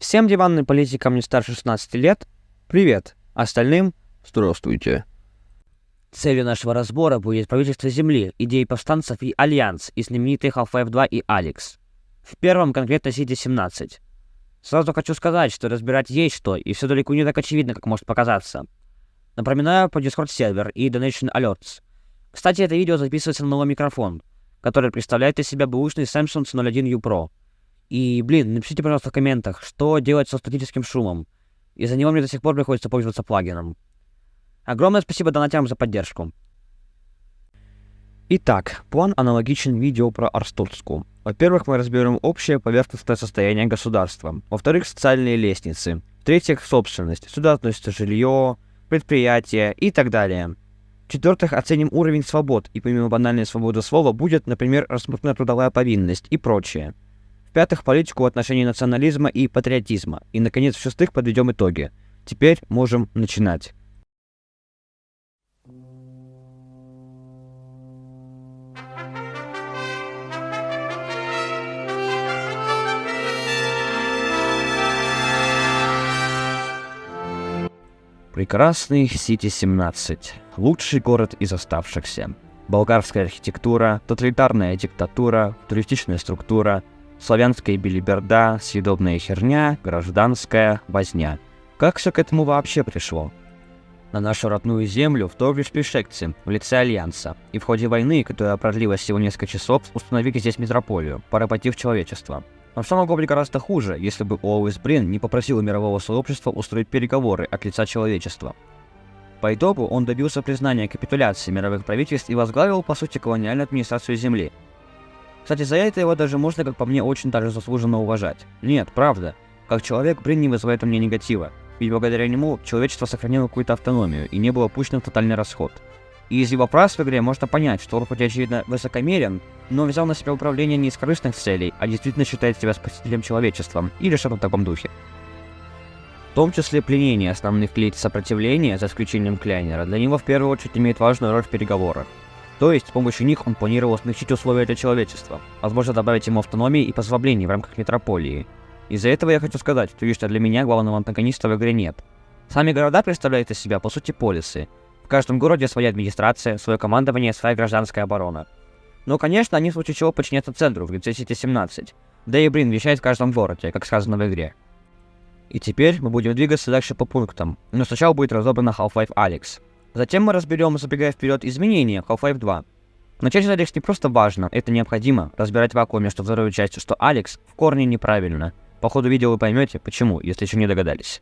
Всем диванным политикам не старше 16 лет привет, остальным здравствуйте. Целью нашего разбора будет правительство Земли, идеи повстанцев и Альянс, и знаменитые Half-Life 2 и Алекс. В первом конкретно City-17. Сразу хочу сказать, что разбирать есть что, и все далеко не так очевидно, как может показаться. Напоминаю про Discord сервер и Donation Alerts. Кстати, это видео записывается на новый микрофон, который представляет из себя бэушный Samsung C01U Pro. И, напишите, пожалуйста, в комментах, что делать со статическим шумом. Из-за него мне до сих пор приходится пользоваться плагином. Огромное спасибо донатярам за поддержку. Итак, план аналогичен видео про Арстоцку. Во-первых, мы разберем общее поверхностное состояние государства. Во-вторых, социальные лестницы. В-третьих, собственность. Сюда относится жилье, предприятия и так далее. В-четвертых, оценим уровень свобод, и помимо банальной свободы слова будет, например, рассмотрена трудовая повинность и прочее. В-пятых, политику в отношении национализма и патриотизма. И, наконец, в-шестых, подведем итоги. Теперь можем начинать. Прекрасный City-17. Лучший город из оставшихся. Болгарская архитектура, тоталитарная диктатура, туристичная структура, славянская билиберда, съедобная херня, гражданская возня. Как все к этому вообще пришло? На нашу родную землю вторглись пришельцы в лице Альянса, и в ходе войны, которая продлилась всего несколько часов, установили здесь метрополию, поработив человечество. Но все могло быть гораздо хуже, если бы Уоллес Брин не попросил мирового сообщества устроить переговоры от лица человечества. По итогу он добился признания капитуляции мировых правительств и возглавил, по сути, колониальную администрацию Земли. Кстати, за это его даже можно, как по мне, очень даже заслуженно уважать. Нет, правда. Как человек, Брин не вызывает у меня негатива. Ведь благодаря нему человечество сохранило какую-то автономию и не было пущено в тотальный расход. И из его фраз в игре можно понять, что он хоть и очевидно высокомерен, но взял на себя управление не из корыстных целей, а действительно считает себя спасителем человечества, или что-то в таком духе. В том числе пленение основных лиц сопротивления, за исключением Кляйнера, для него в первую очередь имеет важную роль в переговорах. То есть, с помощью них он планировал смягчить условия для человечества, возможно добавить ему автономии и послаблений в рамках метрополии. Из-за этого я хочу сказать, что лично для меня главного антагониста в игре нет. Сами города представляют из себя, по сути, полисы. В каждом городе своя администрация, свое командование, своя гражданская оборона. Но, конечно, они в случае чего подчинятся центру в лице City-17. Да и Брин вещает в каждом городе, как сказано в игре. И теперь мы будем двигаться дальше по пунктам, но сначала будет разобрана Half-Life Алекс. Затем мы разберем, забегая вперед, изменения в Half-Life 2. Начать с Алекс не просто важно, это необходимо, разбирать вакуум между второй частью, что Алекс в корне неправильно. По ходу видео вы поймете, почему, если еще не догадались.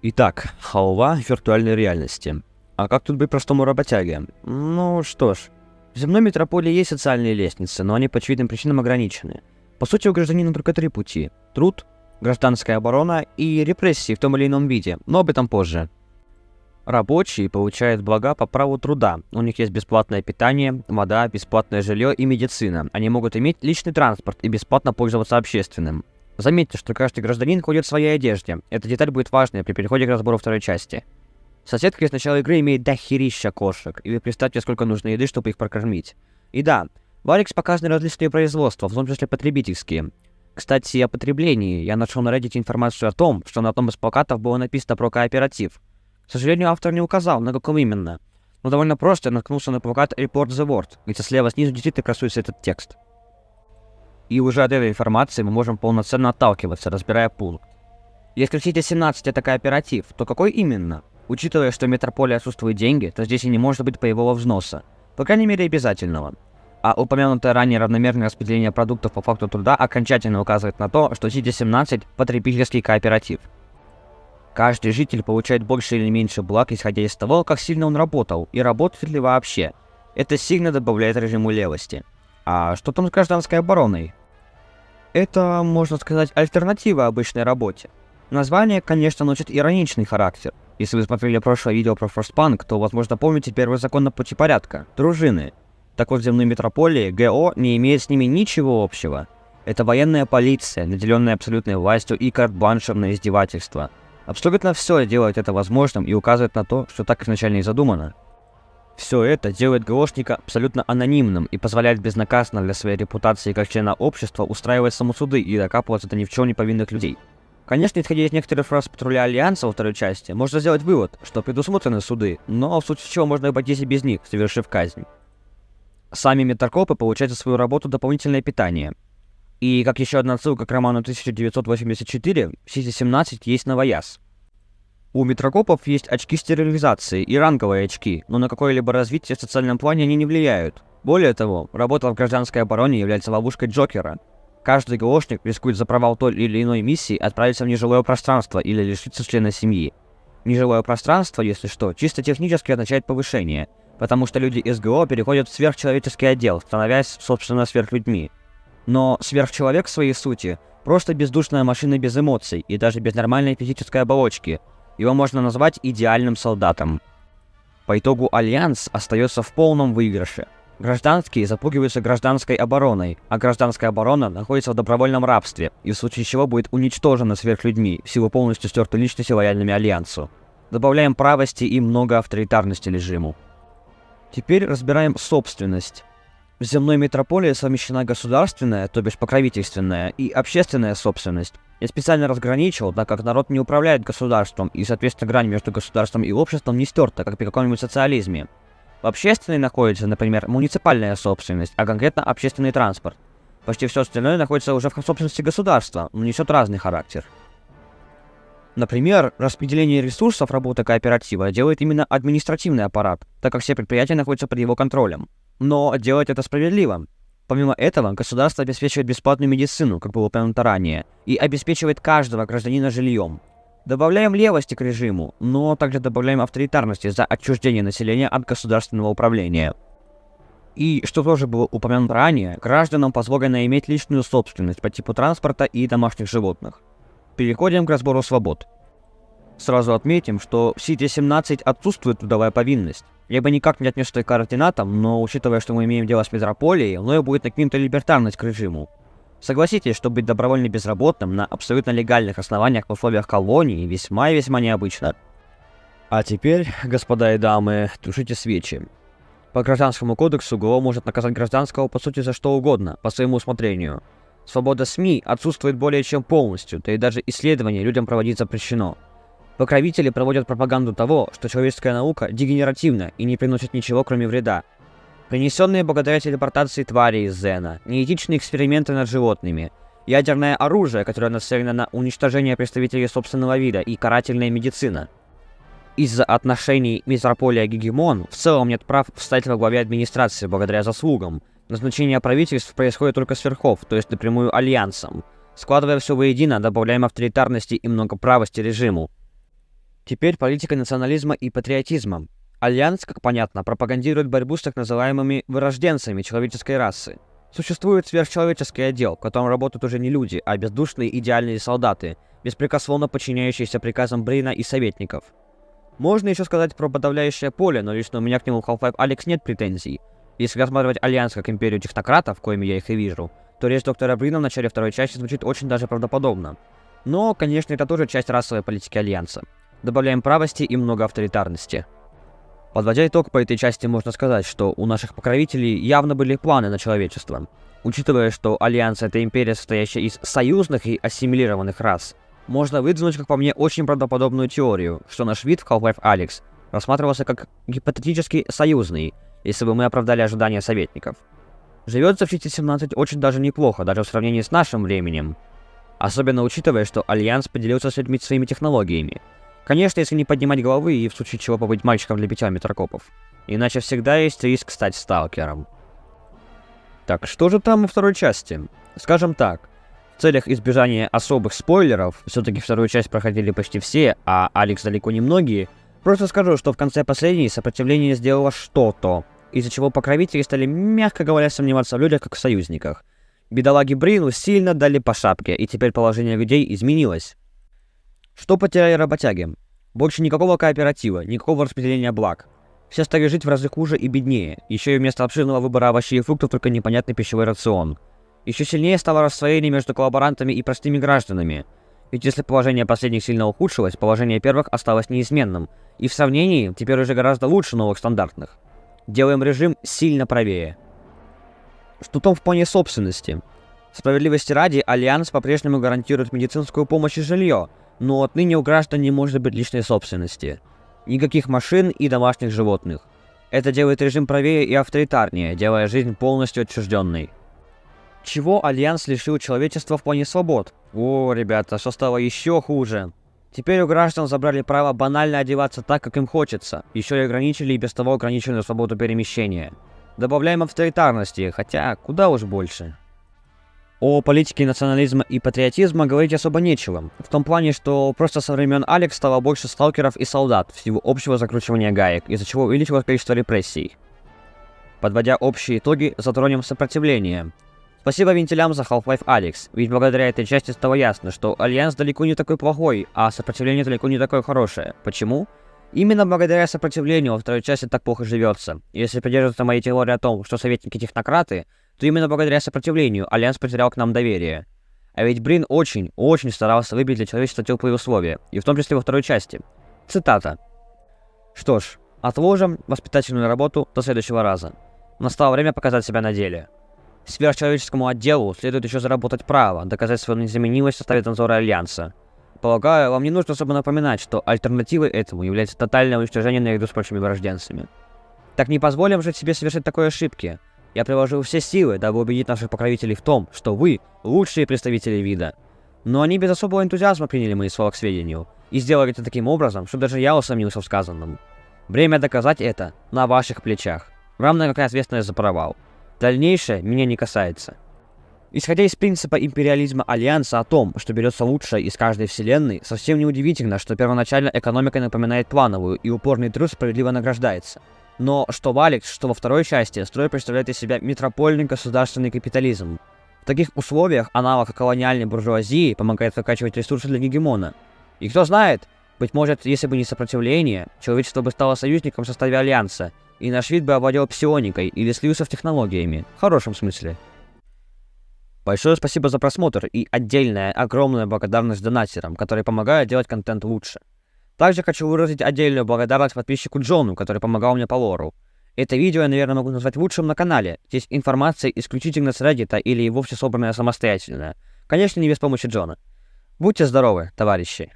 Итак, халва виртуальной реальности. А как тут быть простому работяге? Ну что ж, в земной метрополии есть социальные лестницы, но они по очевидным причинам ограничены. По сути, у гражданина только три пути: труд, гражданская оборона и репрессии в том или ином виде, но об этом позже. Рабочие получают блага по праву труда. У них есть бесплатное питание, вода, бесплатное жилье и медицина. Они могут иметь личный транспорт и бесплатно пользоваться общественным. Заметьте, что каждый гражданин ходит в своей одежде. Эта деталь будет важной при переходе к разбору второй части. Соседка с начала игры имеет дохерища кошек, и вы представьте, сколько нужно еды, чтобы их прокормить. И да, в Алекс показаны различные производства, в том числе потребительские. Кстати, о потреблении. Я нашел на Reddit информацию о том, что на одном из плакатов было написано про кооператив. К сожалению, автор не указал, на каком именно. Но довольно просто я наткнулся на плакат Report the World, где слева снизу действительно красуется этот текст. И уже от этой информации мы можем полноценно отталкиваться, разбирая пункт. Если в City-17 это кооператив, то какой именно? Учитывая, что в метрополии отсутствуют деньги, то здесь и не может быть боевого взноса. По крайней мере, обязательного. А упомянутое ранее равномерное распределение продуктов по факту труда окончательно указывает на то, что City-17 – потребительский кооператив. Каждый житель получает больше или меньше благ, исходя из того, как сильно он работал, и работает ли вообще. Это сильно добавляет режиму левости. А что там с гражданской обороной? Это, можно сказать, альтернатива обычной работе. Название, конечно, носит ироничный характер. Если вы смотрели прошлое видео про Frostpunk, то, возможно, помните первый закон на пути порядка – дружины. Так вот, в земной метрополии ГО не имеет с ними ничего общего. Это военная полиция, наделенная абсолютной властью и карт-бланшем на издевательство. Абсолютно все делает это возможным и указывает на то, что так изначально и задумано. Все это делает ГОшника абсолютно анонимным и позволяет безнаказанно для своей репутации как члена общества устраивать самосуды и докапываться до ни в чем не повинных людей. Конечно, исходя из некоторых фраз патруля Альянса во второй части, можно сделать вывод, что предусмотрены суды, но в случае чего можно обойтись и без них, совершив казнь. Сами метрокопы получают за свою работу дополнительное питание. И как еще одна отсылка к роману 1984, в Сити-17 есть новояз. У метрокопов есть очки стерилизации и ранговые очки, но на какое-либо развитие в социальном плане они не влияют. Более того, работа в гражданской обороне является ловушкой Джокера. Каждый ГОшник рискует за провал той или иной миссии отправиться в нежилое пространство или лишиться члена семьи. Нежилое пространство, если что, чисто технически означает повышение, потому что люди из ГО переходят в сверхчеловеческий отдел, становясь, собственно, сверхлюдьми. Но сверхчеловек в своей сути просто бездушная машина без эмоций и даже без нормальной физической оболочки. Его можно назвать идеальным солдатом. По итогу Альянс остается в полном выигрыше. Гражданские запугиваются гражданской обороной, а гражданская оборона находится в добровольном рабстве, и в случае чего будет уничтожена сверхлюдьми, в силу полностью стертой личности лояльными Альянсу. Добавляем правости и много авторитарности режиму. Теперь разбираем собственность. В земной метрополии совмещена государственная, то бишь покровительственная, и общественная собственность. Я специально разграничил, так как народ не управляет государством, и, соответственно, грань между государством и обществом не стерта, как при каком-нибудь социализме. В общественной находится, например, муниципальная собственность, а конкретно общественный транспорт. Почти все остальное находится уже в собственности государства, но несет разный характер. Например, распределение ресурсов работы кооператива делает именно административный аппарат, так как все предприятия находятся под его контролем. Но делать это справедливо. Помимо этого, государство обеспечивает бесплатную медицину, как было упомянуто ранее, и обеспечивает каждого гражданина жильем. Добавляем левости к режиму, но также добавляем авторитарности за отчуждение населения от государственного управления. И, что тоже было упомянуто ранее, гражданам позволено иметь личную собственность по типу транспорта и домашних животных. Переходим к разбору свобод. Сразу отметим, что в Сити-17 отсутствует трудовая повинность. Я бы никак не отнес это к координатам, но учитывая, что мы имеем дело с метрополией, мною будет накинута либертарность к режиму. Согласитесь, что быть добровольно безработным на абсолютно легальных основаниях в условиях колонии весьма и весьма необычно. А теперь, господа и дамы, тушите свечи. По гражданскому кодексу ГО может наказать гражданского по сути за что угодно, по своему усмотрению. Свобода СМИ отсутствует более чем полностью, да и даже исследования людям проводить запрещено. Покровители проводят пропаганду того, что человеческая наука дегенеративна и не приносит ничего, кроме вреда. Принесенные благодаря телепортации твари из Зена, неэтичные эксперименты над животными, ядерное оружие, которое нацелено на уничтожение представителей собственного вида, и карательная медицина. Из-за отношений метрополия-гегемон в целом нет прав встать во главе администрации благодаря заслугам. Назначение правительств происходит только с верхов, то есть напрямую Альянсом. Складывая все воедино, добавляем авторитарности и многоправости режиму. Теперь политика национализма и патриотизма. Альянс, как понятно, пропагандирует борьбу с так называемыми вырожденцами человеческой расы. Существует сверхчеловеческий отдел, в котором работают уже не люди, а бездушные идеальные солдаты, беспрекословно подчиняющиеся приказам Брина и советников. Можно еще сказать про подавляющее поле, но лично у меня к нему в Half-Life Alyx нет претензий. Если рассматривать Альянс как империю технократов, коими я их и вижу, то речь доктора Брина в начале второй части звучит очень даже правдоподобно. Но, конечно, это тоже часть расовой политики Альянса. Добавляем правости и много авторитарности. Подводя итог по этой части, можно сказать, что у наших покровителей явно были планы на человечество. Учитывая, что Альянс — это империя, состоящая из союзных и ассимилированных рас, можно выдвинуть, как по мне, очень правдоподобную теорию, что наш вид в Half-Life Alyx рассматривался как гипотетически союзный, если бы мы оправдали ожидания советников. Живется в Сити-17 очень даже неплохо, даже в сравнении с нашим временем. Особенно учитывая, что Альянс поделился с людьми своими технологиями. Конечно, если не поднимать головы и в случае чего побыть мальчиком для битья метрокопов. Иначе всегда есть риск стать сталкером. Так, что же там во второй части? Скажем так, в целях избежания особых спойлеров, все-таки вторую часть проходили почти все, а Алекс далеко не многие, просто скажу, что в конце последней сопротивление сделало что-то, из-за чего покровители стали, мягко говоря, сомневаться в людях как в союзниках. Бедолаге Брину сильно дали по шапке, и теперь положение людей изменилось. Что потеряли работяги? Больше никакого кооператива, никакого распределения благ. Все стали жить в разы хуже и беднее, еще и вместо обширного выбора овощей и фруктов только непонятный пищевой рацион. Еще сильнее стало расслоение между коллаборантами и простыми гражданами. Ведь если положение последних сильно ухудшилось, положение первых осталось неизменным, и в сравнении теперь уже гораздо лучше новых стандартных. Делаем режим сильно правее. Что там в плане собственности? Справедливости ради, Альянс по-прежнему гарантирует медицинскую помощь и жилье, но отныне у граждан не может быть личной собственности. Никаких машин и домашних животных. Это делает режим правее и авторитарнее, делая жизнь полностью отчужденной. Чего Альянс лишил человечества в плане свобод? О, ребята, что стало еще хуже. Теперь у граждан забрали право банально одеваться так, как им хочется, еще и ограничили и без того ограниченную свободу перемещения. Добавляем авторитарности, хотя куда уж больше. О политике национализма и патриотизма говорить особо нечего, в том плане, что просто со времен Алекс стало больше сталкеров и солдат в силу общего закручивания гаек, из-за чего увеличилось количество репрессий. Подводя общие итоги, затронем сопротивление. Спасибо вентилям за Half-Life Alyx, ведь благодаря этой части стало ясно, что Альянс далеко не такой плохой, а сопротивление далеко не такое хорошее. Почему? Именно благодаря сопротивлению во второй части так плохо живется. Если придерживаться моей теории о том, что советники технократы, то именно благодаря сопротивлению Альянс потерял к нам доверие. А ведь Брин очень старался выбить для человечества теплые условия, и в том числе во второй части. Цитата. Что ж, отложим воспитательную работу до следующего раза. Настало время показать себя на деле. Сверхчеловеческому отделу следует еще заработать право, доказать свою незаменимость в составе надзора Альянса. Полагаю, вам не нужно особо напоминать, что альтернативой этому является тотальное уничтожение наряду с прочими вырожденцами. Так не позволим же себе совершить такой ошибки. Я приложил все силы, дабы убедить наших покровителей в том, что вы – лучшие представители вида. Но они без особого энтузиазма приняли мои слова к сведению, и сделали это таким образом, что даже я усомнился в сказанном. Время доказать это на ваших плечах, равно как и ответственность за провал. Дальнейшее меня не касается. Исходя из принципа империализма Альянса о том, что берется лучшее из каждой вселенной, совсем не удивительно, что первоначально экономика напоминает плановую, и упорный труд справедливо награждается. Но что в Алекс, что во второй части, строй представляет из себя метропольный государственный капитализм. В таких условиях аналог колониальной буржуазии помогает выкачивать ресурсы для гегемона. И кто знает, быть может, если бы не сопротивление, человечество бы стало союзником в составе Альянса, и наш вид бы овладел псионикой или слился с технологиями, в хорошем смысле. Большое спасибо за просмотр и отдельная огромная благодарность донатерам, которые помогают делать контент лучше. Также хочу выразить отдельную благодарность подписчику Джону, который помогал мне по лору. Это видео я, наверное, могу назвать лучшим на канале. Здесь информация исключительно с Reddit или и вовсе собранная самостоятельно. Конечно, не без помощи Джона. Будьте здоровы, товарищи.